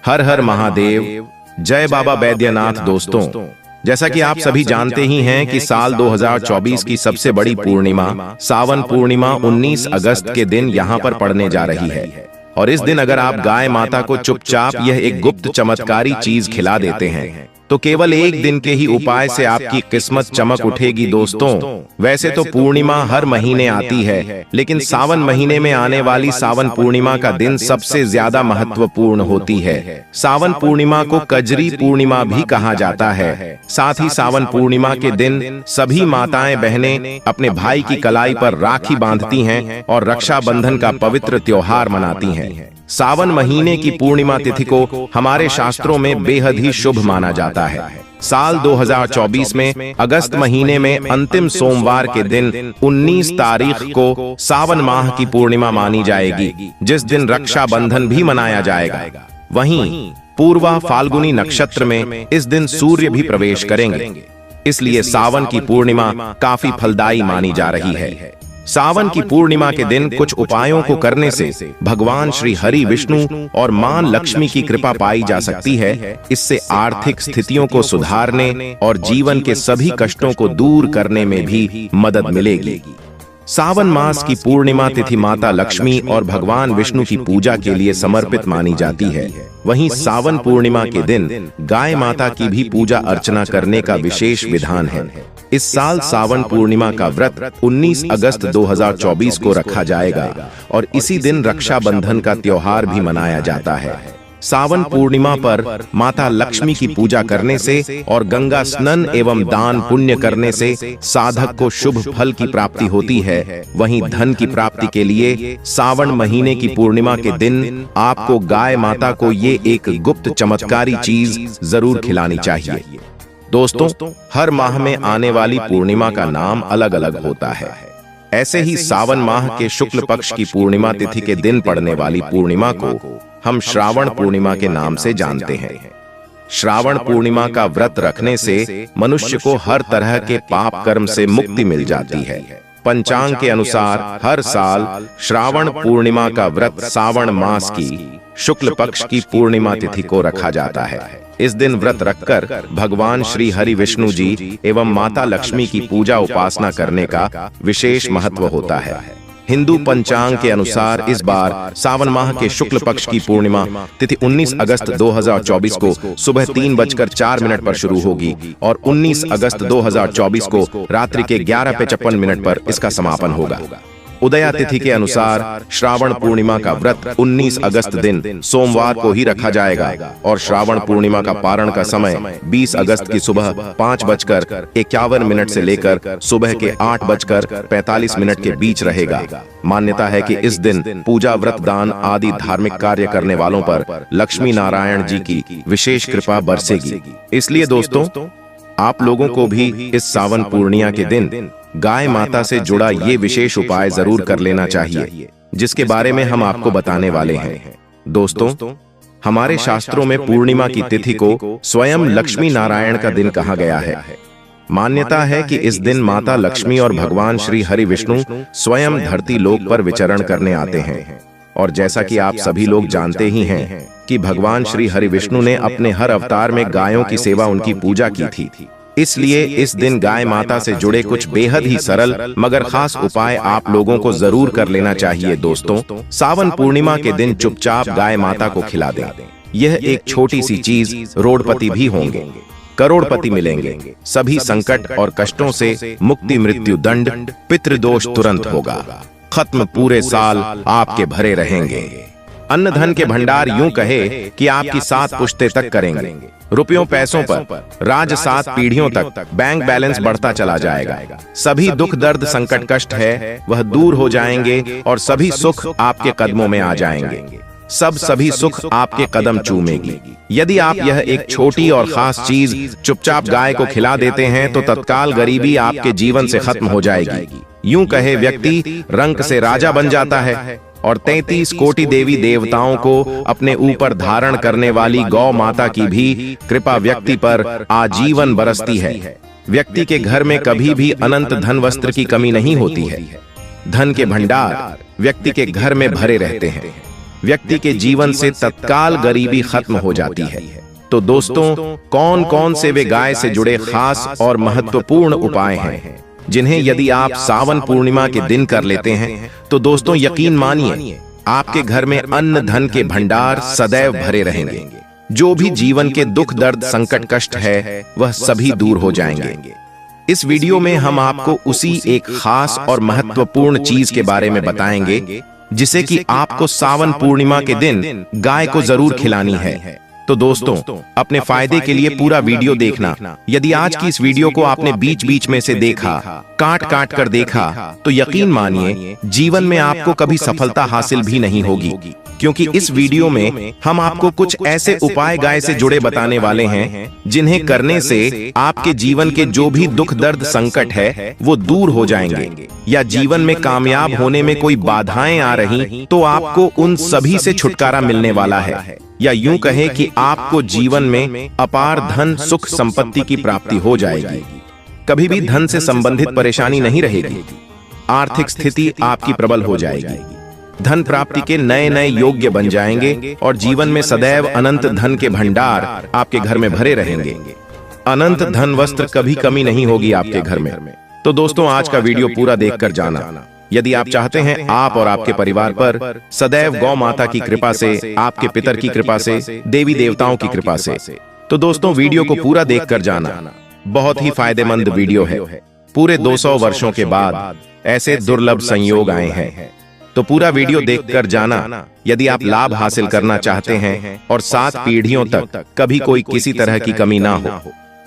हर हर महादेव, जय बाबा बैद्यनाथ। दोस्तों, जैसा कि आप सभी जानते ही हैं कि साल 2024 की सबसे बड़ी पूर्णिमा सावन पूर्णिमा 19 अगस्त के दिन यहाँ पर पड़ने जा रही है। और इस दिन अगर आप गाय माता को चुपचाप यह एक गुप्त चमत्कारी चीज खिला देते हैं तो केवल एक दिन के ही उपाय से आपकी किस्मत चमक उठेगी। दोस्तों, वैसे तो पूर्णिमा हर महीने आती है, लेकिन सावन महीने में आने वाली सावन पूर्णिमा का दिन सबसे ज्यादा महत्वपूर्ण होती है। सावन पूर्णिमा को कजरी पूर्णिमा भी कहा जाता है। साथ ही सावन पूर्णिमा के दिन सभी माताएं बहनें अपने भाई की कलाई पर राखी बांधती हैं और रक्षाबंधन का पवित्र त्योहार मनाती हैं। सावन महीने की पूर्णिमा तिथि को हमारे शास्त्रों में बेहद ही शुभ माना जाता है। साल 2024 में अगस्त महीने में अंतिम सोमवार के दिन 19 तारीख को सावन माह की पूर्णिमा मानी जाएगी, जिस दिन रक्षाबंधन भी मनाया जाएगा। वहीं पूर्वा फाल्गुनी नक्षत्र में इस दिन सूर्य भी प्रवेश करेंगे, इसलिए सावन की पूर्णिमा काफी फलदायी मानी जा रही है। सावन की पूर्णिमा के दिन कुछ उपायों को करने से भगवान श्री हरि विष्णु और मां लक्ष्मी की कृपा पाई जा सकती है। इससे आर्थिक स्थितियों को सुधारने और जीवन के सभी कष्टों को दूर करने में भी मदद मिलेगी। सावन मास की पूर्णिमा तिथि माता लक्ष्मी और भगवान विष्णु की पूजा के लिए समर्पित मानी जाती है। वहीं सावन पूर्णिमा के दिन गाय माता की भी पूजा अर्चना करने का विशेष विधान है। इस साल सावन पूर्णिमा का व्रत 19 अगस्त 2024 को रखा जाएगा और इसी दिन रक्षाबंधन का त्योहार भी मनाया जाता है। सावन पूर्णिमा पर माता लक्ष्मी की पूजा करने से और गंगा स्नान एवं दान पुण्य करने से साधक को शुभ फल की प्राप्ति होती है। वहीं धन की प्राप्ति के लिए सावन महीने की पूर्णिमा के दिन आपको गाय माता को ये एक गुप्त चमत्कारी चीज जरूर खिलानी चाहिए। दोस्तों, हर माह में आने वाली पूर्णिमा का नाम अलग अलग होता है। ऐसे ही सावन माह के शुक्ल पक्ष की पूर्णिमा तिथि के दिन पड़ने वाली पूर्णिमा को हम श्रावण पूर्णिमा के नाम से जानते हैं। श्रावण पूर्णिमा का व्रत रखने से मनुष्य को हर तरह के पाप कर्म से मुक्ति मिल जाती है। पंचांग के अनुसार हर साल श्रावण पूर्णिमा का व्रत सावन मास की शुक्ल पक्ष की पूर्णिमा तिथि को रखा जाता है। इस दिन व्रत रखकर भगवान श्री हरि विष्णु जी एवं माता लक्ष्मी की पूजा उपासना करने का विशेष महत्व होता है। हिंदू पंचांग के अनुसार इस बार सावन माह के शुक्ल पक्ष की पूर्णिमा तिथि 19 अगस्त 2024 को सुबह 3:04 पर शुरू होगी और 19 अगस्त 2024 को रात्रि के 11:55 पर इसका समापन होगा। उदया तिथि के अनुसार श्रावण पूर्णिमा का व्रत 19 अगस्त दिन सोमवार को ही रखा जाएगा और श्रावण पूर्णिमा का पारण का समय 20 अगस्त की सुबह 5:51 से लेकर सुबह के 8:45 के बीच रहेगा। मान्यता है कि इस दिन पूजा, व्रत, दान आदि धार्मिक कार्य करने वालों पर लक्ष्मी नारायण जी की विशेष कृपा बरसेगी। इसलिए दोस्तों, आप लोगों को भी इस सावन पूर्णिमा के दिन गाय माता से जुड़ा ये विशेष उपाय जरूर कर लेना चाहिए, जिसके बारे में हम आपको बताने वाले हैं। दोस्तों, हमारे शास्त्रों में पूर्णिमा की तिथि को स्वयं लक्ष्मी नारायण का दिन कहा गया है। मान्यता है कि इस दिन माता लक्ष्मी और भगवान श्री हरि विष्णु स्वयं धरती लोक पर विचरण करने आते हैं। और जैसा कि आप सभी लोग जानते ही हैं कि भगवान श्री हरि विष्णु ने अपने हर अवतार में गायों की सेवा, उनकी पूजा की थी। इसलिए इस दिन गाय माता से जुड़े कुछ बेहद ही सरल मगर खास उपाय आप लोगों को जरूर कर लेना चाहिए। दोस्तों, सावन पूर्णिमा के दिन चुपचाप गाय माता को खिला दें। यह एक छोटी सी चीज रोडपति भी होंगे, करोड़पति मिलेंगे। सभी संकट और कष्टों से मुक्ति, मृत्यु दंड, पितृदोष तुरंत होगा खत्म। पूरे साल आपके भरे रहेंगे। अन्न धन के भंडार यूं कहे कि आपकी 7 पुश्ते तक करेंगे। रुपयों पैसों पर राज 7 पीढ़ियों तक बैंक बैलेंस बढ़ता चला जाएगा। सभी दुख, दर्द, संकट, कष्ट है वह दूर हो जाएंगे और सभी सुख आपके कदमों में आ जाएंगे। सभी सुख आपके कदम चूमेगी। यदि आप यह एक छोटी और खास चीज चुपचाप गाय को खिला देते हैं तो तत्काल गरीबी आपके जीवन से खत्म हो जाएगी। यूं कहे व्यक्ति रंक से राजा बन जाता है और 33 कोटि देवी देवताओं को अपने ऊपर धारण करने वाली गौ माता की भी कृपा व्यक्ति पर आजीवन बरसती है। व्यक्ति के घर में कभी भी अनंत धन वस्त्र की कमी नहीं होती है। धन के भंडार व्यक्ति के घर में भरे रहते हैं। व्यक्ति के जीवन से तत्काल गरीबी खत्म हो जाती है। तो दोस्तों, कौन कौन से वे गाय से जुड़े खास और महत्वपूर्ण उपाय हैं जिन्हें यदि आप सावन पूर्णिमा के दिन कर लेते हैं तो दोस्तों यकीन मानिए आपके घर में अन्न धन के भंडार सदैव भरे रहेंगे। जो भी जीवन के दुख दर्द संकट कष्ट है वह सभी दूर हो जाएंगे। इस वीडियो में हम आपको उसी एक खास और महत्वपूर्ण चीज के बारे में बताएंगे जिसे कि आपको सावन पूर्णिमा के दिन गाय को जरूर खिलानी है। तो दोस्तों, अपने फायदे के लिए पूरा वीडियो देखना। यदि आज की इस वीडियो को आपने बीच बीच में से देखा, काट काट कर देखा, तो यकीन मानिए जीवन में आपको कभी सफलता हासिल भी नहीं होगी, क्योंकि इस वीडियो में हम आपको कुछ ऐसे उपाय गाय से जुड़े बताने वाले हैं जिन्हें करने से आपके जीवन के जो भी दुख दर्द संकट है वो दूर हो जाएंगे, या जीवन में कामयाब होने में कोई बाधाएं आ रही तो आपको उन सभी से छुटकारा मिलने वाला है, या यूं कहें कि आपको जीवन में अपार धन सुख संपत्ति की प्राप्ति हो जाएगी। कभी भी धन से संबंधित परेशानी नहीं रहेगी। आर्थिक स्थिति आपकी प्रबल हो जाएगी। धन प्राप्ति के नए नए योग्य बन जाएंगे और जीवन में सदैव अनंत धन के भंडार आपके घर में भरे रहेंगे। अनंत धन वस्त्र कभी कमी नहीं होगी आपके घर में। तो दोस्तों, आज का वीडियो पूरा देखकर जाना। यदि आप चाहते हैं आप और आपके परिवार पर सदैव गौ माता की कृपा से, आपके पितर की कृपा से, देवी देवताओं की कृपा से, तो दोस्तों वीडियो को पूरा देखकर जाना। बहुत ही फायदेमंद वीडियो है। पूरे 200 वर्षों के बाद ऐसे दुर्लभ संयोग आए हैं, तो पूरा वीडियो देखकर जाना। यदि आप लाभ हासिल करना चाहते हैं और 7 पीढ़ियों तक कभी कोई किसी तरह की कमी ना हो,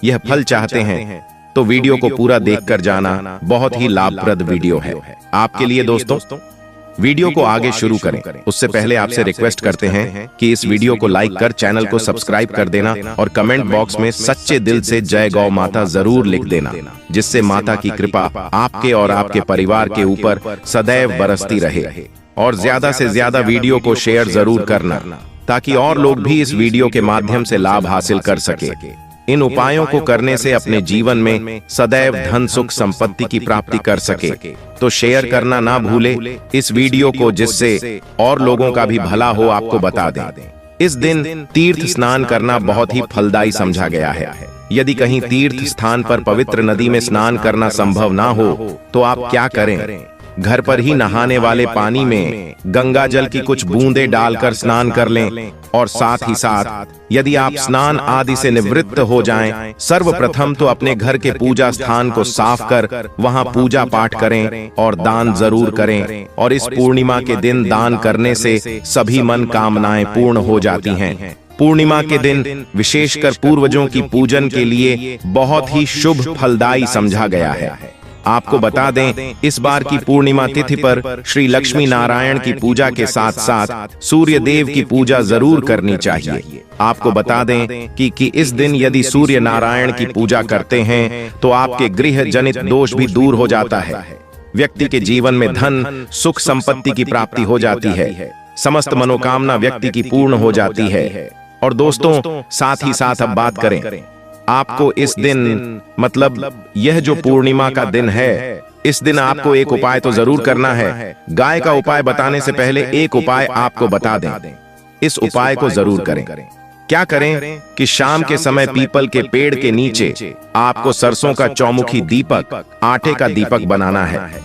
यह फल चाहते हैं, तो वीडियो को पूरा देखकर जाना। बहुत ही लाभप्रद वीडियो है आपके लिए। दोस्तों, वीडियो को आगे शुरू करें उससे पहले आपसे रिक्वेस्ट करते हैं कि इस वीडियो को लाइक कर चैनल को सब्सक्राइब कर देना और कमेंट बॉक्स में सच्चे दिल से जय गौ माता जरूर लिख देना, जिससे माता की कृपा आपके और आपके परिवार के ऊपर सदैव बरसती रहे। और ज्यादा से ज्यादा वीडियो को शेयर जरूर करना ताकि और लोग भी इस वीडियो के माध्यम से लाभ हासिल कर सके। इन उपायों को करने से अपने जीवन में सदैव धन सुख संपत्ति की प्राप्ति कर सके। तो शेयर करना ना भूले इस वीडियो को, जिससे और लोगों का भी भला हो आपको बता दें। इस दिन तीर्थ स्नान करना बहुत ही फलदायी समझा गया है। यदि कहीं तीर्थ स्थान पर पवित्र नदी में स्नान करना संभव ना हो तो आप क्या करें, घर पर ही नहाने वाले पानी में गंगा जल की कुछ बूंदें डालकर स्नान कर लें। और साथ ही साथ यदि आप स्नान आदि से निवृत्त हो जाएं, सर्वप्रथम तो अपने घर के पूजा स्थान को साफ कर वहां पूजा पाठ करें और दान जरूर करें। और इस पूर्णिमा के दिन दान करने से सभी मन कामनाएं पूर्ण हो जाती हैं। पूर्णिमा के दिन विशेषकर पूर्वजों की पूजन के लिए बहुत ही शुभ फलदायी समझा गया है। आपको बता दें, इस बार की पूर्णिमा तिथि पर श्री लक्ष्मी नारायण की पूजा के साथ साथ सूर्य देव की पूजा जरूर करनी चाहिए। आपको बता दें कि इस दिन यदि सूर्य नारायण की पूजा करते हैं तो आपके गृह जनित दोष भी दूर हो जाता है। व्यक्ति के जीवन में धन सुख संपत्ति की प्राप्ति हो जाती है। समस्त मनोकामना व्यक्ति की पूर्ण हो जाती है। और दोस्तों, साथ ही साथ अब बात करें, आपको इस दिन मतलब यह जो पूर्णिमा का दिन है, इस दिन आपको एक उपाय तो जरूर करना है। गाय का उपाय बताने से पहले एक उपाय आपको बता दें। इस उपाय को जरूर करें। क्या करें कि शाम के समय पीपल के पेड़ के नीचे आपको सरसों का चौमुखी दीपक, आटे का दीपक बनाना है।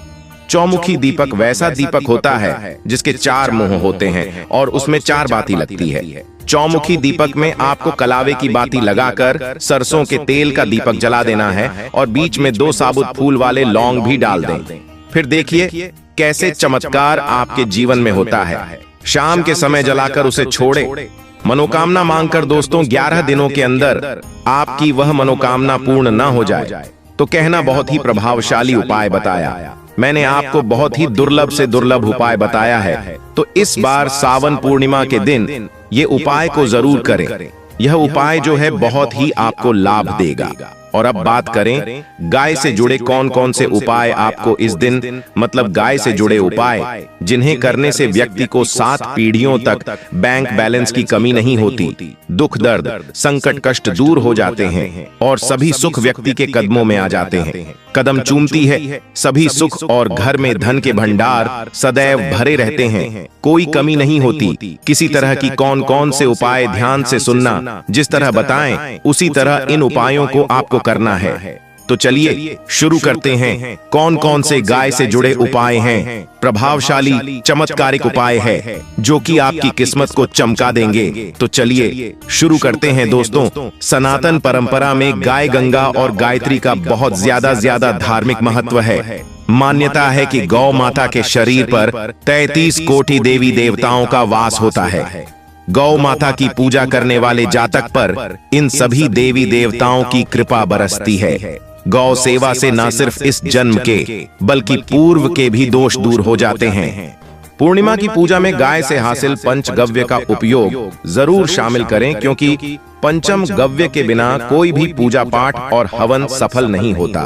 चौमुखी दीपक वैसा दीपक होता है जिसके 4 मुंह होते हैं और उसमें 4 बाती लगती है। चौमुखी दीपक में आपको कलावे की बाती लगाकर सरसों के तेल का दीपक जला देना है और बीच में 2 साबुत फूल वाले लौंग भी डाल दें। फिर देखिए कैसे चमत्कार आपके जीवन में होता है। शाम के समय जलाकर उसे छोड़े, मनोकामना मांगकर दोस्तों 11 दिनों के अंदर आपकी वह मनोकामना पूर्ण न हो जाए तो कहना बहुत ही प्रभावशाली उपाय बताया। मैंने आपको बहुत ही दुर्लभ से दुर्लभ उपाय बताया है, तो इस बार सावन पूर्णिमा के दिन ये उपाय को जरूर करें। यह उपाय जो है बहुत ही आपको लाभ देगा। और अब बात करें गाय से जुड़े कौन कौन से उपाय आपको इस दिन मतलब गाय से जुड़े उपाय जिन्हें करने से व्यक्ति को 7 पीढ़ियों तक बैंक बैलेंस की कमी नहीं होती, दुख दर्द संकट कष्ट दूर हो जाते हैं और सभी सुख व्यक्ति के कदमों में आ जाते हैं। कदम चूमती है, सभी सुख और घर में धन के भंडार सदैव भरे रहते हैं, कोई कमी नहीं होती। किसी तरह की कौन कौन से उपाय ध्यान से सुनना, जिस तरह बताएं उसी तरह इन उपायों को आपको करना है। तो चलिए शुरू करते हैं। कौन कौन से गाय से जुड़े उपाय हैं? प्रभावशाली चमत्कारिक उपाय है जो कि आपकी किस्मत को चमका देंगे। तो चलिए शुरू करते हैं दोस्तों। सनातन परंपरा में गाय गंगा और गायत्री का बहुत ज्यादा धार्मिक महत्व है। मान्यता है कि गौ माता के शरीर पर 33 कोटि देवी देवताओं का वास होता है। गौ माता की पूजा करने वाले जातक पर इन सभी देवी देवताओं की कृपा बरसती है। गौ सेवा से न सिर्फ इस जन्म के बल्कि पूर्व के भी दोष दूर हो जाते हैं। पूर्णिमा की पूजा में गाय से हासिल पंचगव्य का उपयोग जरूर शामिल करें, क्योंकि पंचम गव्य के बिना कोई भी पूजा पाठ और हवन सफल नहीं होता।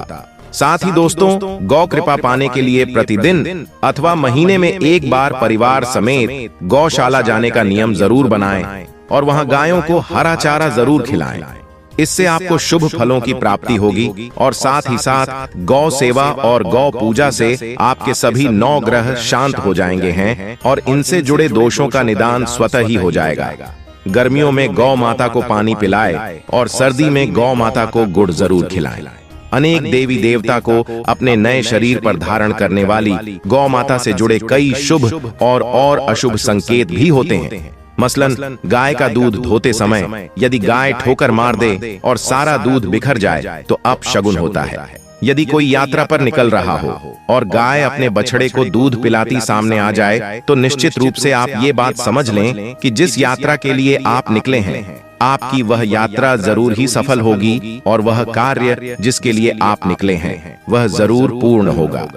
साथ ही दोस्तों, गौ कृपा पाने के लिए प्रतिदिन अथवा महीने में एक बार परिवार समेत गौशाला जाने का नियम जरूर बनाएं और वहां गायों को हरा चारा जरूर खिलाएं। इससे आपको शुभ फलों की प्राप्ति होगी और साथ ही साथ गौ सेवा और गौ पूजा से आपके सभी 9 ग्रह शांत हो जाएंगे हैं और इनसे जुड़े दोषों का निदान स्वतः ही हो जाएगा। गर्मियों में गौ माता को पानी पिलाएं और सर्दी में गौ माता को गुड़ जरूर खिलाएं। अनेक देवी देवता को अपने नए शरीर पर धारण करने वाली गौ माता से जुड़े कई शुभ और अशुभ संकेत भी होते हैं। मसलन गाय का दूध धोते समय यदि गाय ठोकर मार दे और सारा दूध बिखर जाए तो अपशगुन होता है। यदि कोई यात्रा पर निकल रहा हो और गाय अपने बछड़े को दूध पिलाती सामने आ जाए तो निश्चित रूप से आप ये बात समझ लें कि जिस यात्रा के लिए आप निकले हैं आपकी वह यात्रा जरूर ही सफल होगी और वह कार्य जिसके लिए आप निकले हैं वह जरूर पूर्ण होगा।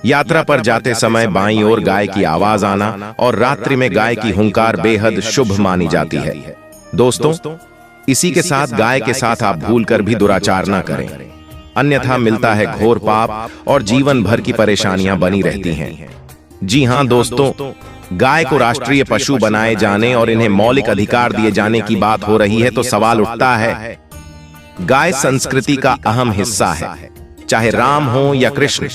यात्रा पर जाते समय बाईं ओर गाय की आवाज आना और रात्रि में गाय की हुंकार बेहद शुभ मानी जाती है। दोस्तों, इसी के साथ गाय के साथ आप भूलकर भी दुराचार न करें, अन्यथा मिलता है घोर पाप और जीवन भर की परेशानियां बनी रहती हैं। जी हां दोस्तों, गाय को राष्ट्रीय पशु बनाए जाने और इन्हें मौलिक अधिकार दिए जाने की बात हो रही है तो सवाल उठता है, गाय संस्कृति का अहम हिस्सा है। चाहे राम हो या कृष्ण,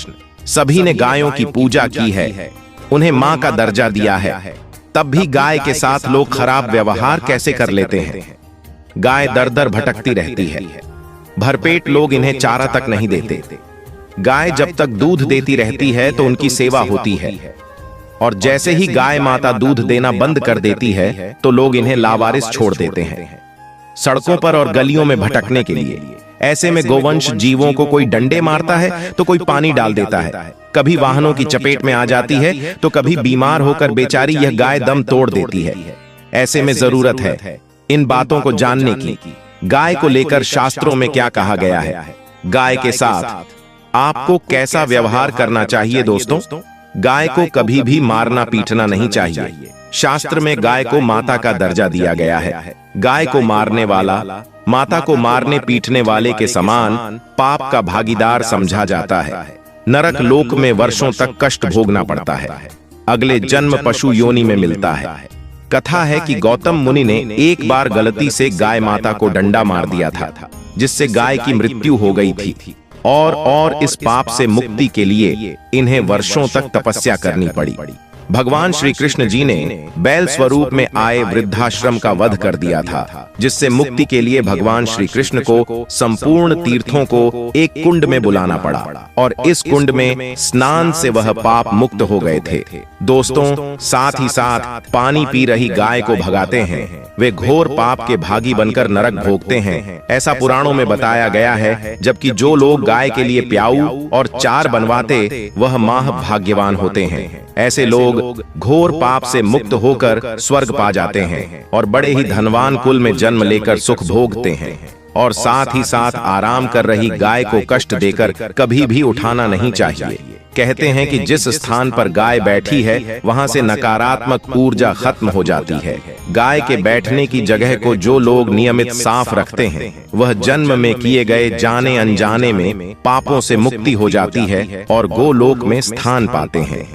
सभी ने गायों की पूजा की है, उन्हें मां का दर्जा दिया है। तब भी गाय के साथ लोग खराब व्यवहार कैसे कर लेते हैं? गाय दर दर भटकती रहती है, भरपेट लोग इन्हें चारा तक नहीं देते। गाय जब तक दूध देती रहती है तो उनकी सेवा होती है और जैसे ही गाय माता दूध देना बंद कर देती है तो लोग इन्हें लावारिस छोड़ देते हैं सड़कों पर और गलियों में भटकने के लिए। ऐसे में गोवंश जीवों को कोई डंडे मारता है तो कोई पानी डाल देता है, कभी वाहनों की चपेट में आ जाती है तो कभी बीमार होकर बेचारी यह गाय दम तोड़ देती है। ऐसे में जरूरत है इन बातों को जानने की। गाय को लेकर शास्त्रों में क्या कहा गया है, गाय के साथ आपको कैसा व्यवहार करना चाहिए? दोस्तों, गाय को कभी भी मारना पीटना नहीं चाहिए। शास्त्र में गाय को माता का दर्जा दिया गया है। गाय को मारने वाला माता को मारने पीटने वाले के समान पाप का भागीदार समझा जाता है। नरक लोक में वर्षों तक कष्ट भोगना पड़ता है, अगले जन्म पशु योनि में मिलता है। कथा है कि गौतम मुनि ने एक बार गलती से गाय माता को डंडा मार दिया था, जिससे गाय की मृत्यु हो गई थी और इस पाप से मुक्ति के लिए इन्हें वर्षों तक तपस्या करनी पड़ी। भगवान श्री कृष्ण जी ने बैल स्वरूप में आए वृद्धाश्रम का वध कर दिया था, जिससे मुक्ति के लिए भगवान श्री कृष्ण को संपूर्ण तीर्थों को एक कुंड में बुलाना पड़ा और इस कुंड में स्नान से वह पाप मुक्त हो गए थे। दोस्तों, साथ ही साथ पानी पी रही गाय को भगाते हैं, वे घोर पाप के भागी बनकर नरक भोगते हैं, ऐसा पुराणों में बताया गया है। जबकि जो लोग गाय के लिए प्याऊ और चार बनवाते वह माह भाग्यवान होते हैं। ऐसे लोग घोर पाप से मुक्त होकर स्वर्ग पा जाते हैं और बड़े ही धनवान कुल में जन्म लेकर सुख भोगते हैं। और साथ ही साथ आराम कर रही गाय को कष्ट देकर कभी भी उठाना नहीं चाहिए। कहते हैं कि जिस स्थान पर गाय बैठी है वहां से नकारात्मक ऊर्जा खत्म हो जाती है। गाय के बैठने की जगह को जो लोग नियमित साफ रखते हैं वह जन्म में किए गए जाने अनजाने में पापों से मुक्ति हो जाती है और गोलोक में स्थान पाते हैं।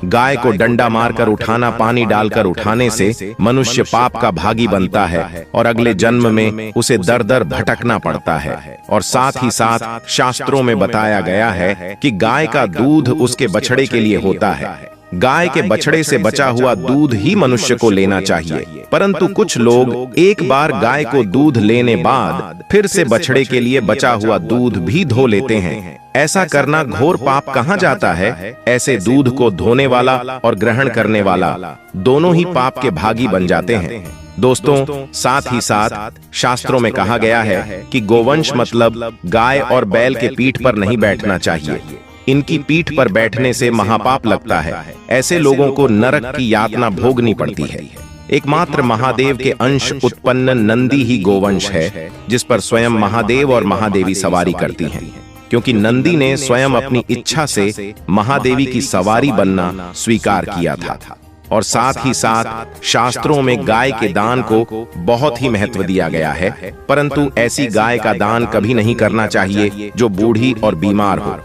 गाय को डंडा मारकर उठाना, पानी डालकर उठाने से मनुष्य पाप का भागी बनता है और अगले जन्म में उसे दर दर भटकना पड़ता है। और साथ ही साथ शास्त्रों में बताया गया है कि गाय का दूध उसके बछड़े के लिए होता है। गाय के बछड़े से बचा हुआ दूध ही मनुष्य को लेना चाहिए, परंतु कुछ लोग एक बार गाय को दूध लेने बाद फिर से बछड़े के लिए बचा हुआ दूध भी धो लेते हैं। ऐसा करना घोर पाप कहा जाता है। ऐसे दूध को धोने वाला और ग्रहण करने वाला दोनों ही पाप के भागी बन जाते हैं। दोस्तों, साथ ही साथ शास्त्रों में कहा गया है कि गोवंश मतलब गाय और बैल के पीठ पर नहीं बैठना चाहिए। इनकी पीठ पर बैठने से महापाप लगता है। ऐसे लोगों को नरक की यातना भोगनी पड़ती है। एकमात्र महादेव के अंश उत्पन्न नंदी ही गोवंश है, जिस पर स्वयं महादेव और महादेवी सवारी करती हैं, क्योंकि नंदी ने स्वयं अपनी इच्छा से महादेवी की सवारी बनना स्वीकार किया था। और साथ ही साथ शास्त्रों में गाय के दान को बहुत ही महत्व दिया गया है, परंतु ऐसी गाय का दान कभी नहीं करना चाहिए जो बूढ़ी और बीमार हो।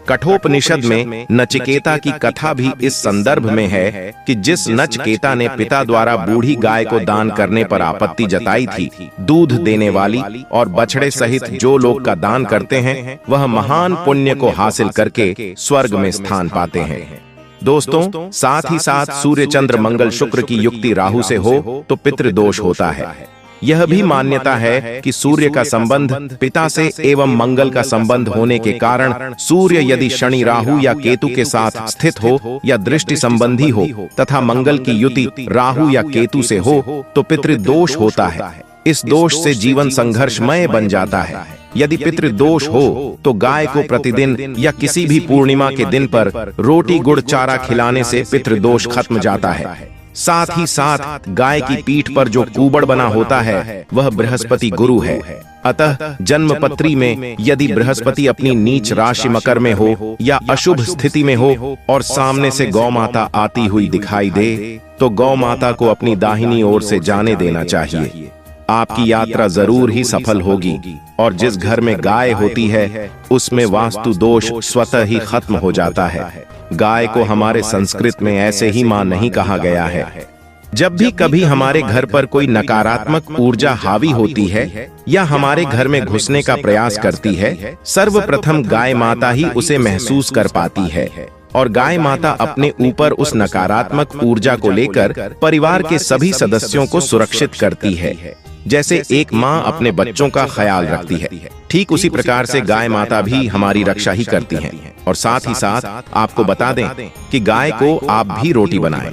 कठोपनिषद में नचिकेता की कथा भी इस संदर्भ में है कि जिस नचिकेता ने पिता द्वारा बूढ़ी गाय को दान करने पर आपत्ति जताई थी, दूध देने वाली और बछड़े सहित जो लोग का दान करते हैं वह महान पुण्य को हासिल करके स्वर्ग में स्थान पाते हैं। दोस्तों, साथ ही साथ सूर्य चंद्र मंगल शुक्र की युक्ति राहु से हो तो पितृदोष होता है। यह भी मान्यता है कि सूर्य का संबंध पिता से एवं मंगल का संबंध होने के कारण सूर्य यदि शनि राहु या केतु के साथ स्थित हो या दृष्टि संबंधी हो तथा मंगल की युति राहु या केतु से हो तो पितृदोष होता है। इस दोष से जीवन संघर्षमय बन जाता है। यदि पितृदोष हो तो गाय को प्रतिदिन या किसी भी पूर्णिमा के दिन पर रोटी गुड़ चारा खिलाने से पितृदोष खत्म जाता है। साथ ही साथ गाय की पीठ पर जो कुबड़ बना होता है वह बृहस्पति गुरु है। अतः जन्मपत्री में यदि बृहस्पति अपनी नीच राशि मकर में हो या अशुभ स्थिति में हो और सामने से गौ माता आती हुई दिखाई दे तो गौ माता को अपनी दाहिनी ओर से जाने देना चाहिए। आपकी यात्रा जरूर ही सफल होगी और जिस घर में गाय होती है उसमें वास्तु दोष स्वतः ही खत्म हो जाता है। गाय को हमारे संस्कृत में ऐसे ही मां नहीं कहा गया है। जब भी कभी हमारे घर पर कोई नकारात्मक ऊर्जा हावी होती है या हमारे घर में घुसने का प्रयास करती है, सर्वप्रथम गाय माता ही उसे महसूस कर पाती है और गाय माता अपने ऊपर उस नकारात्मक ऊर्जा को लेकर परिवार के सभी सदस्यों को सुरक्षित करती है। जैसे एक माँ अपने बच्चों का ख्याल रखती है, ठीक उसी प्रकार से गाय माता भी हमारी रक्षा ही करती हैं। और साथ ही साथ आपको बता दें कि गाय को आप भी रोटी बनाएं,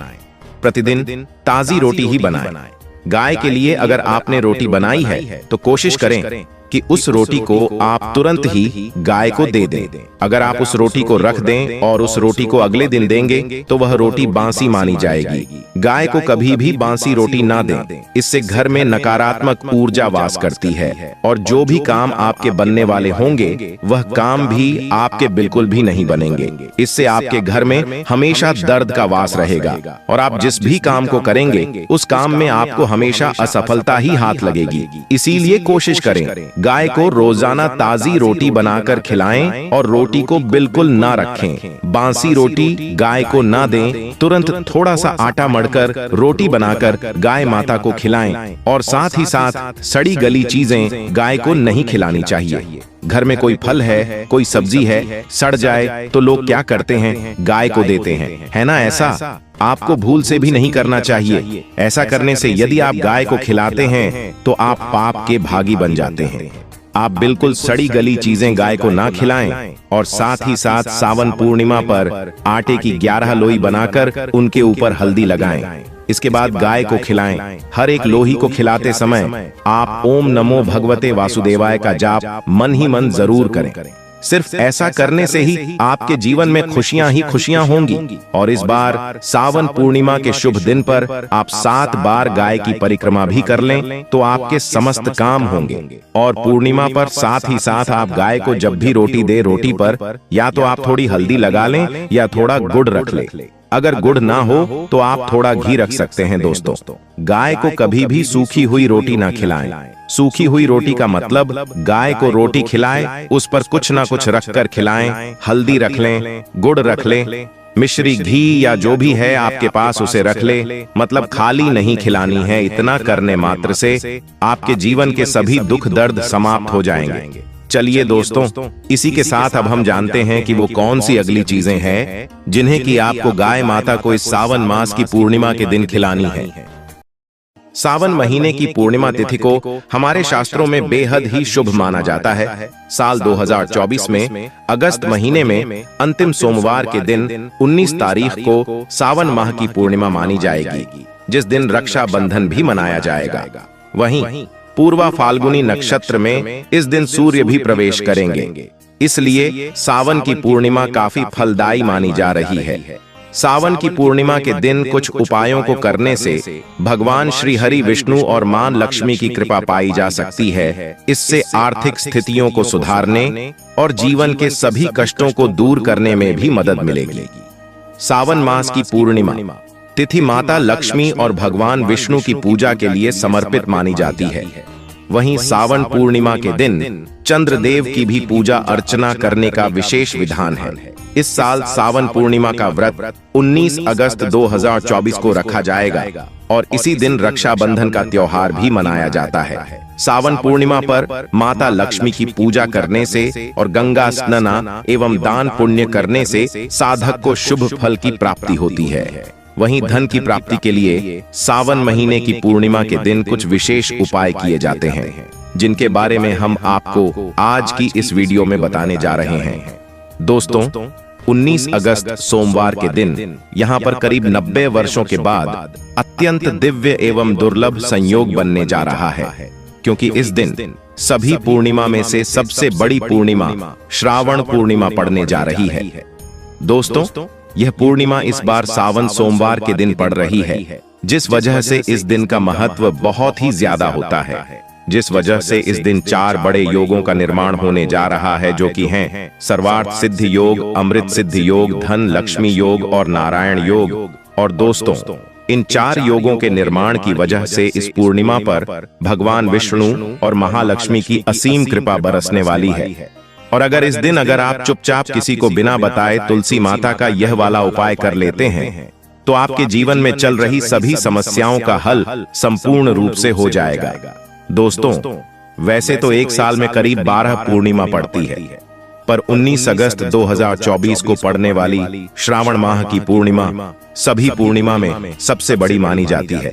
प्रतिदिन ताजी रोटी ही बनाएं। गाय के लिए अगर आपने रोटी बनाई है तो कोशिश करें कि उस रोटी को आप तुरंत ही गाय को दे दें। अगर आप उस रोटी को रख दें और उस रोटी को अगले दिन देंगे तो वह रोटी बासी मानी जाएगी। गाय को कभी भी बासी रोटी ना दें, इससे घर में नकारात्मक ऊर्जा वास करती है और जो भी काम आपके बनने वाले होंगे वह काम भी आपके बिल्कुल भी नहीं बनेंगे। इससे आपके घर में हमेशा दर्द का वास रहेगा और आप जिस भी काम को करेंगे उस काम में आपको हमेशा असफलता ही हाथ लगेगी। इसीलिए कोशिश करें गाय को रोजाना ताजी रोटी बनाकर खिलाएं और रोटी को बिल्कुल ना रखें। बासी रोटी गाय को ना दें, तुरंत थोड़ा सा आटा मढ़कर रोटी बनाकर गाय माता को खिलाएं और साथ ही साथ सड़ी गली चीजें गाय को नहीं खिलानी चाहिए। घर में कोई फल है, कोई सब्जी है, सड़ जाए तो लोग क्या करते हैं, गाय को देते हैं, है ना। ऐसा आपको भूल से भी नहीं करना चाहिए। ऐसा करने से यदि आप गाय को खिलाते हैं तो आप पाप के भागी बन जाते हैं। आप बिल्कुल सड़ी गली चीजें गाय को ना खिलाएं और साथ ही साथ सावन पूर्णिमा पर आटे की 11 लोई बनाकर उनके ऊपर हल्दी लगाएं। इसके बाद गाय को खिलाएं। हर एक लोही को खिलाते समय आप ओम नमो भगवते वासुदेवाय का जाप मन ही मन जरूर करें। सिर्फ ऐसा करने से ही आपके जीवन में खुशियां ही खुशियां होंगी। और इस बार सावन पूर्णिमा के शुभ दिन पर आप 7 बार गाय की परिक्रमा भी कर लें तो आपके समस्त काम होंगे। और पूर्णिमा पर साथ ही साथ आप गाय को जब भी रोटी दे, रोटी पर या तो आप थोड़ी हल्दी लगा लें या थोड़ा गुड़ रख लें। अगर गुड़ ना हो तो आप थोड़ा घी रख सकते हैं। दोस्तों, गाय को कभी भी सूखी हुई रोटी ना खिलाएं। सूखी हुई रोटी का मतलब गाय को रोटी खिलाएं, उस पर कुछ ना कुछ रखकर खिलाएं। हल्दी रख लें, गुड़ रख लें मिश्री, घी या जो भी है आपके पास उसे रख ले, मतलब खाली नहीं खिलानी है। इतना करने मात्र से आपके जीवन के सभी दुख दर्द समाप्त हो जाएंगे। चलिए दोस्तों, इसी के साथ अब हम जानते हैं कि वो कौन सी अगली चीजें हैं जिन्हें कि आपको गाय माता को इस सावन मास की पूर्णिमा के दिन खिलानी है। सावन महीने की पूर्णिमा तिथि को हमारे शास्त्रों में बेहद ही शुभ माना जाता है। साल 2024 में अगस्त महीने में अंतिम सोमवार के दिन 19 तारीख को सावन माह की पूर्णिमा मानी जाएगी, जिस दिन रक्षा बंधन भी मनाया जाएगा। वहीं पूर्वा फाल्गुनी नक्षत्र में इस दिन सूर्य भी प्रवेश करेंगे, इसलिए सावन की पूर्णिमा काफी फलदायी मानी जा रही है। सावन की पूर्णिमा के दिन कुछ उपायों को करने से भगवान श्री हरि विष्णु और मां लक्ष्मी की कृपा पाई जा सकती है। इससे आर्थिक स्थितियों को सुधारने और जीवन के सभी कष्टों को दूर करने में भी मदद मिलेगी। सावन मास की पूर्णिमा तिथि माता लक्ष्मी और भगवान विष्णु की पूजा के लिए समर्पित मानी जाती है। वहीं सावन पूर्णिमा के दिन चंद्रदेव की भी पूजा अर्चना करने का विशेष विधान है। इस साल सावन पूर्णिमा का व्रत 19 अगस्त 2024 को रखा जाएगा और इसी दिन रक्षाबंधन का त्योहार भी मनाया जाता है। सावन पूर्णिमा पर माता लक्ष्मी की पूजा करने से और गंगा स्नान एवं दान पुण्य करने से साधक को शुभ फल की प्राप्ति होती है। वहीं धन की प्राप्ति के लिए सावन महीने की पूर्णिमा के दिन कुछ विशेष उपाय किए जाते हैं, जिनके बारे में हम आपको आज की इस वीडियो में बताने जा रहे हैं। दोस्तों, 19 अगस्त सोमवार के दिन यहाँ पर करीब 90 वर्षों के बाद अत्यंत दिव्य एवं दुर्लभ संयोग बनने जा रहा है, क्योंकि इस दिन सभी पूर्णिमा में से सबसे बड़ी पूर्णिमा श्रावण पूर्णिमा पड़ने जा रही है। दोस्तों, यह पूर्णिमा इस बार सावन सोमवार के दिन पड़ रही है, जिस वजह से इस दिन का महत्व बहुत ही ज्यादा होता है। जिस वजह से इस दिन 4 बड़े योगों का निर्माण होने जा रहा है, जो कि हैं सर्वार्थ सिद्धि योग, अमृत सिद्धि योग, धन लक्ष्मी योग और नारायण योग। और दोस्तों, इन 4 योगों के निर्माण की वजह से इस पूर्णिमा पर भगवान विष्णु और महालक्ष्मी की असीम कृपा बरसने वाली है। और अगर इस दिन आप चुपचाप किसी को बिना बताए तुलसी माता का यह वाला उपाय कर लेते हैं, तो आपके जीवन में चल रही सभी समस्याओं का हल संपूर्ण रूप से हो जाएगा। दोस्तों, वैसे तो एक साल में करीब 12 पूर्णिमा पड़ती है, पर 19 अगस्त 2024 को पड़ने वाली श्रावण माह की पूर्णिमा सभी पूर्णिमा में सबसे बड़ी मानी जाती है।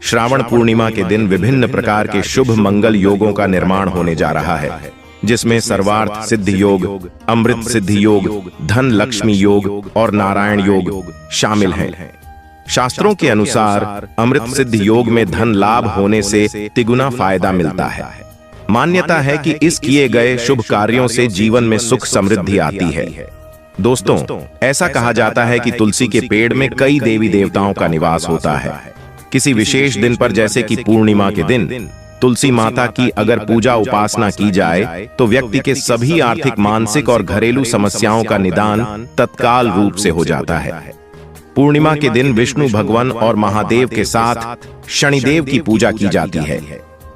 श्रावण पूर्णिमा के दिन विभिन्न प्रकार के शुभ मंगल योगों का निर्माण होने जा रहा है, जिसमें सर्वार्थ सिद्धि योग, अमृत सिद्धि योग, धन लक्ष्मी योग और नारायण योग शामिल हैं। शास्त्रों के अनुसार अमृत सिद्धि योग में धन लाभ होने से तिगुना फायदा मिलता है। मान्यता है कि इस किए गए शुभ कार्यों से जीवन में सुख समृद्धि आती है। दोस्तों, ऐसा कहा जाता है कि तुलसी के पेड़ में कई देवी देवताओं का निवास होता है। किसी विशेष दिन पर, जैसे कि पूर्णिमा के दिन, तुलसी माता की अगर पूजा उपासना की जाए तो व्यक्ति के सभी आर्थिक, मानसिक और घरेलू समस्याओं का निदान तत्काल रूप से हो जाता है। पूर्णिमा के दिन विष्णु भगवान और महादेव के साथ शनिदेव की पूजा की जाती है,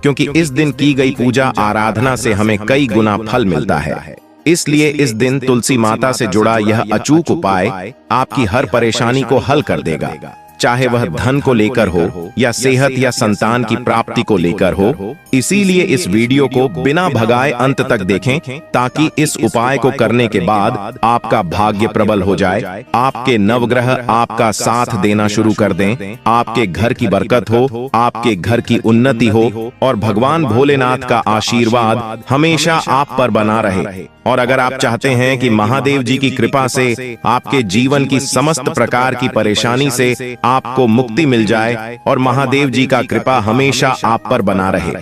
क्योंकि इस दिन की गई पूजा आराधना से हमें कई गुना फल मिलता है। इसलिए इस दिन तुलसी माता से जुड़ा यह अचूक उपाय आपकी हर परेशानी को हल कर देगा, चाहे वह धन को लेकर हो या सेहत या संतान की प्राप्ति को लेकर हो। इसीलिए इस वीडियो को बिना भगाए अंत तक देखें, ताकि इस उपाय को करने के बाद आपका भाग्य प्रबल हो जाए, आपके नवग्रह आपका साथ देना शुरू कर दें, आपके घर की बरकत हो, आपके घर की उन्नति हो और भगवान भोलेनाथ का आशीर्वाद हमेशा आप पर बना रहे। और अगर आप चाहते हैं कि महादेव जी की कृपा से आपके जीवन की समस्त प्रकार की परेशानी से आपको मुक्ति मिल जाए और महादेव जी का कृपा हमेशा आप पर बना रहे,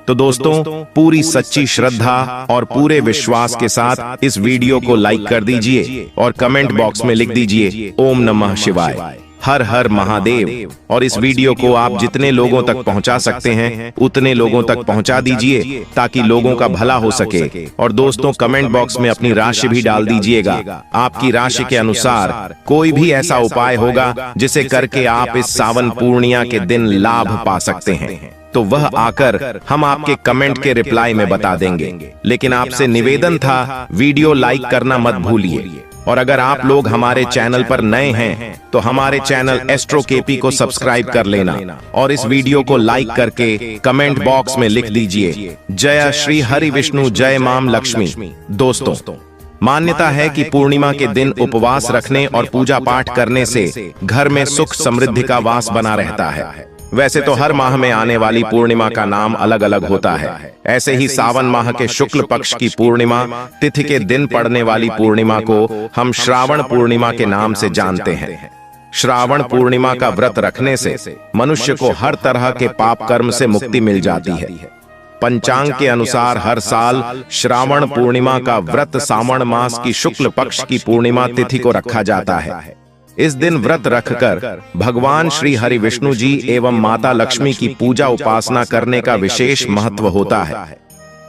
तो दोस्तों, पूरी सच्ची श्रद्धा और पूरे विश्वास के साथ इस वीडियो को लाइक कर दीजिए और कमेंट बॉक्स में लिख दीजिए ओम नमः शिवाय, हर हर महादेव। और इस वीडियो को आप जितने लोगों तक पहुंचा सकते हैं उतने लोगों तक पहुंचा दीजिए, ताकि लोगों का भला हो सके। और दोस्तों, कमेंट बॉक्स में अपनी राशि भी डाल दीजिएगा। आपकी राशि के अनुसार कोई भी ऐसा उपाय होगा जिसे करके आप इस सावन पूर्णिमा के दिन लाभ पा सकते हैं, तो वह आकर हम आपके कमेंट के रिप्लाई में बता देंगे। लेकिन आपसे निवेदन था, वीडियो लाइक करना मत भूलिए और अगर आप लोग हमारे चैनल पर नए हैं तो हमारे चैनल एस्ट्रो केपी को सब्सक्राइब कर लेना और इस वीडियो को लाइक करके कमेंट बॉक्स में लिख दीजिए जय श्री हरि विष्णु, जय माम लक्ष्मी। दोस्तों, मान्यता है कि पूर्णिमा के दिन उपवास रखने और पूजा पाठ करने से घर में सुख समृद्धि का वास बना रहता है। वैसे तो हर माह में आने वाली पूर्णिमा का नाम अलग अलग होता है। ऐसे ही सावन माह के शुक्ल पक्ष की पूर्णिमा तिथि के दिन पड़ने वाली पूर्णिमा को हम श्रावण पूर्णिमा के नाम से जानते हैं। श्रावण पूर्णिमा का व्रत रखने से मनुष्य को हर तरह के पाप कर्म से मुक्ति मिल जाती है। पंचांग के अनुसार हर साल श्रावण पूर्णिमा का व्रत सावन मास की शुक्ल पक्ष की पूर्णिमा तिथि को रखा जाता है। इस दिन व्रत रखकर भगवान श्री हरि विष्णु जी एवं माता लक्ष्मी की पूजा उपासना करने का विशेष महत्व होता है।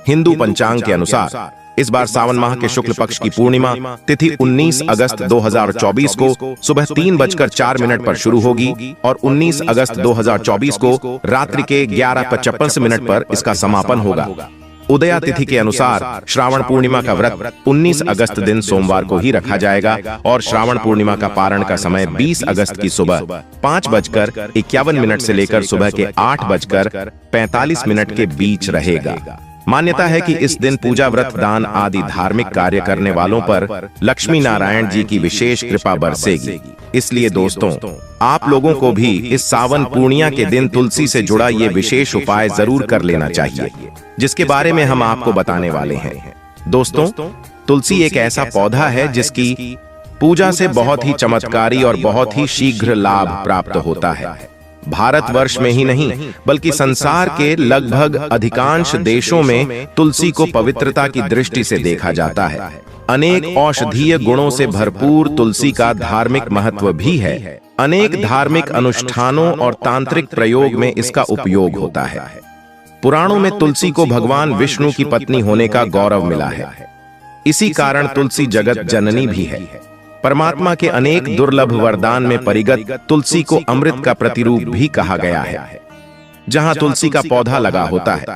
हिंदू पंचांग के अनुसार इस बार सावन माह के शुक्ल पक्ष की पूर्णिमा तिथि 19 अगस्त 2024 को सुबह 3:04 पर शुरू होगी और 19 अगस्त 2024 को रात्रि के 11:55 पर इसका समापन होगा। उदया तिथि के अनुसार श्रावण पूर्णिमा का व्रत 19 अगस्त दिन सोमवार को ही रखा जाएगा और श्रावण पूर्णिमा का पारण का समय 20 अगस्त की सुबह 5:51 से लेकर सुबह के 8:45 के बीच रहेगा। मान्यता है कि इस दिन पूजा, व्रत, दान आदि धार्मिक कार्य करने वालों पर लक्ष्मी नारायण जी की विशेष कृपा बरसेगी। इसलिए दोस्तों, आप लोगों को भी इस सावन पूर्णिमा के दिन तुलसी से जुड़ा ये विशेष उपाय जरूर कर लेना चाहिए, जिसके बारे में हम आपको बताने वाले हैं। दोस्तों, तुलसी एक ऐसा पौधा है जिसकी पूजा से बहुत ही चमत्कारी और बहुत ही शीघ्र लाभ प्राप्त होता है। भारतवर्ष में ही नहीं बल्कि संसार के लगभग अधिकांश देशों में तुलसी को पवित्रता की दृष्टि से देखा जाता है। अनेक औषधीय गुणों से भरपूर तुलसी का धार्मिक महत्व भी है। अनेक धार्मिक अनुष्ठानों और तांत्रिक प्रयोग में इसका उपयोग होता है। पुराणों में तुलसी को भगवान विष्णु की पत्नी होने का गौरव मिला है। इसी कारण तुलसी जगत जननी भी है। परमात्मा के अनेक दुर्लभ वरदान में परिगत तुलसी को अमृत का प्रतिरूप भी कहा गया है। जहां तुलसी का पौधा लगा होता है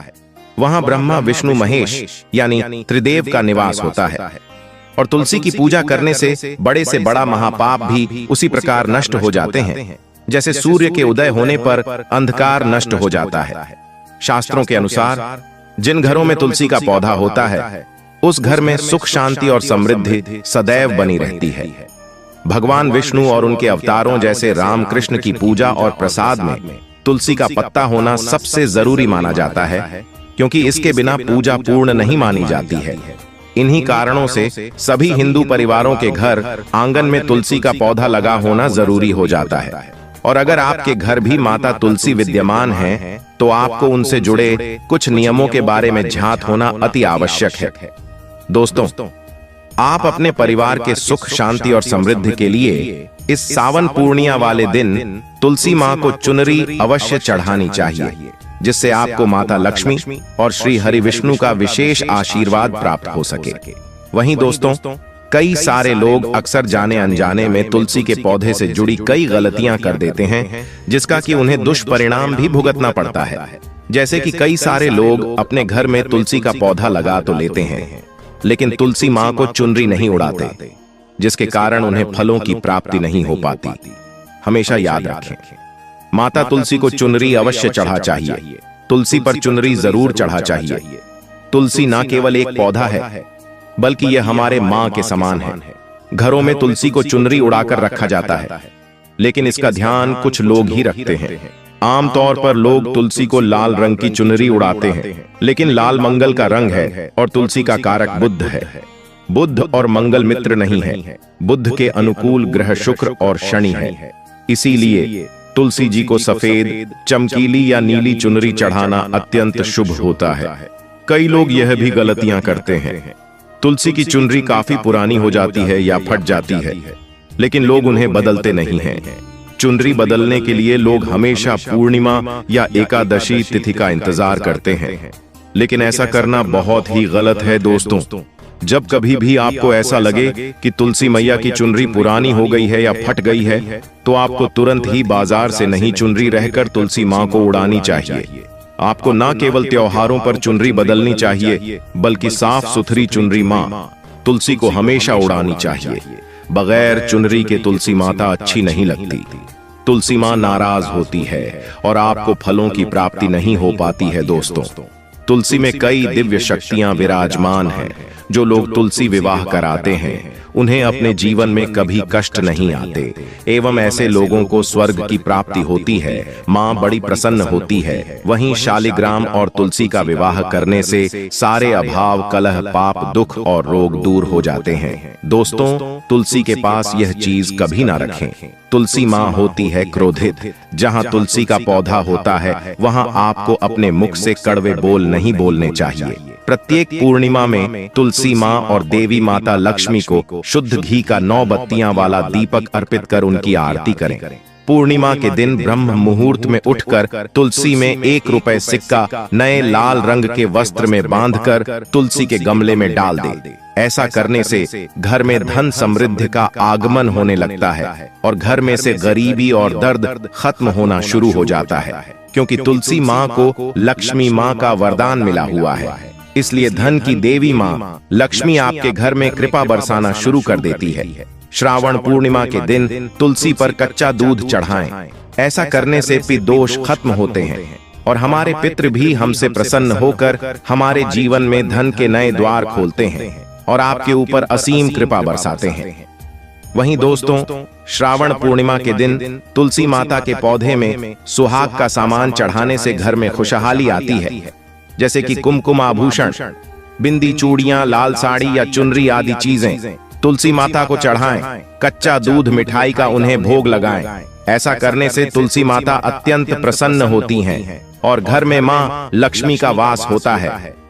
वहां ब्रह्मा, विष्णु, महेश यानी त्रिदेव का निवास होता है। और तुलसी की पूजा करने से बड़ा महापाप भी उसी प्रकार नष्ट हो जाते हैं, जैसे सूर्य के उदय होने पर अंधकार नष्ट हो जाता है। शास्त्रों के अनुसार जिन घरों में तुलसी का पौधा होता है उस घर में सुख, शांति और समृद्धि सदैव बनी रहती है। भगवान विष्णु और उनके अवतारों जैसे राम कृष्ण की पूजा और प्रसाद में तुलसी का पत्ता होना सबसे जरूरी माना जाता है, क्योंकि इसके बिना पूजा पूर्ण नहीं मानी जाती है। इन्हीं कारणों से सभी हिंदू परिवारों के घर आंगन में तुलसी का पौधा लगा होना जरूरी हो जाता है। और अगर आपके घर भी माता तुलसी विद्यमान है तो आपको उनसे जुड़े कुछ नियमों के बारे में ज्ञात होना अति आवश्यक है। दोस्तों, आप अपने परिवार के सुख, शांति और समृद्धि के लिए इस सावन पूर्णिमा वाले दिन तुलसी मां को चुनरी अवश्य चढ़ानी चाहिए, जिससे आपको माता लक्ष्मी और श्री हरि विष्णु का विशेष आशीर्वाद प्राप्त हो सके। वहीं दोस्तों, कई सारे लोग अक्सर जाने अनजाने में तुलसी के पौधे से जुड़ी कई गलतियां कर देते हैं, जिसका कि उन्हें दुष्परिणाम भी भुगतना पड़ता है। जैसे कि कई सारे लोग अपने घर में तुलसी का पौधा लगा तो लेते हैं, लेकिन तुलसी मां को चुनरी नहीं उड़ाते, जिसके कारण उन्हें फलों की प्राप्ति नहीं हो पाती। हमेशा याद रखें, माता तुलसी को चुनरी अवश्य चढ़ा चाहिए। तुलसी पर चुनरी जरूर चढ़ा चाहिए। तुलसी न केवल एक पौधा है बल्कि यह हमारे मां के समान है। घरों में तुलसी को चुनरी उड़ाकर रखा जाता है, लेकिन इसका ध्यान कुछ लोग ही रखते हैं। आमतौर पर लोग तुलसी को लाल रंग की चुनरी उड़ाते हैं, लेकिन लाल मंगल का रंग है और तुलसी का कारक बुध है। बुध और मंगल मित्र नहीं है। बुध के अनुकूल ग्रह शुक्र और शनि है। इसीलिए तुलसी जी को सफेद, चमकीली या नीली चुनरी चढ़ाना अत्यंत शुभ होता है। कई लोग यह भी गलतियां करते हैं। तुलसी की चुनरी काफी पुरानी हो जाती है या फट जाती है, लेकिन लोग उन्हें बदलते नहीं हैं। चुनरी बदलने के लिए लोग हमेशा पूर्णिमा या एकादशी तिथि का इंतजार करते हैं, लेकिन ऐसा करना बहुत ही गलत है। दोस्तों, जब कभी भी आपको ऐसा लगे कि तुलसी मैया की चुनरी पुरानी हो गई है या फट गई है, तो आपको तुरंत ही बाजार से नई चुनरी रहकर तुलसी मां को उड़ानी चाहिए। आपको न केवल त्योहारों पर चुनरी बदलनी चाहिए, बल्कि साफ सुथरी चुनरी मां तुलसी को हमेशा उड़ानी चाहिए। बगैर चुनरी के तुलसी माता अच्छी नहीं लगती। तुलसी माँ नाराज होती है और आपको फलों की प्राप्ति नहीं हो पाती है। दोस्तों, तुलसी में कई दिव्य शक्तियां विराजमान हैं। जो लोग तुलसी विवाह कराते हैं उन्हें अपने जीवन में कभी कष्ट नहीं आते एवं ऐसे लोगों को स्वर्ग की प्राप्ति होती है। माँ बड़ी प्रसन्न होती है। वहीं शालिग्राम और तुलसी का विवाह करने से सारे अभाव, कलह, पाप, दुख और रोग दूर हो जाते हैं। दोस्तों, तुलसी के पास यह चीज कभी ना रखें। तुलसी माँ होती है क्रोधित। जहाँ तुलसी का पौधा होता है वहाँ आपको अपने मुख से कड़वे बोल नहीं बोलने चाहिए। प्रत्येक पूर्णिमा में तुलसी माँ और देवी माता लक्ष्मी को शुद्ध घी का 9 बत्तियां वाला दीपक अर्पित कर उनकी आरती करें। पूर्णिमा के दिन ब्रह्म मुहूर्त में उठकर तुलसी में 1 रुपए सिक्का नए लाल रंग के वस्त्र में बांधकर तुलसी के गमले में डाल दे। ऐसा करने से घर में धन समृद्धि का आगमन होने लगता है और घर में से गरीबी और दर्द खत्म होना शुरू हो जाता है, क्योंकि तुलसी माँ को लक्ष्मी माँ का वरदान मिला हुआ है। इसलिए धन की देवी माँ लक्ष्मी आपके घर में कृपा बरसाना शुरू कर देती है। श्रावण पूर्णिमा के दिन तुलसी पर कच्चा दूध चढ़ाएं। ऐसा करने से पितृ दोष खत्म होते हैं और हमारे पितृ भी हमसे प्रसन्न होकर हमारे जीवन में धन के नए द्वार खोलते हैं और आपके ऊपर असीम कृपा बरसाते हैं। वहीं दोस्तों, श्रावण पूर्णिमा के दिन तुलसी माता के पौधे में सुहाग का सामान चढ़ाने से घर में खुशहाली आती है, जैसे कि कुमकुम आभूषण, बिंदी, चूड़ियां, लाल साड़ी या चुनरी आदि चीजें तुलसी माता को चढ़ाएं। कच्चा दूध, मिठाई का उन्हें भोग लगाएं। ऐसा करने से तुलसी माता अत्यंत प्रसन्न होती हैं और घर में मां लक्ष्मी का वास होता है।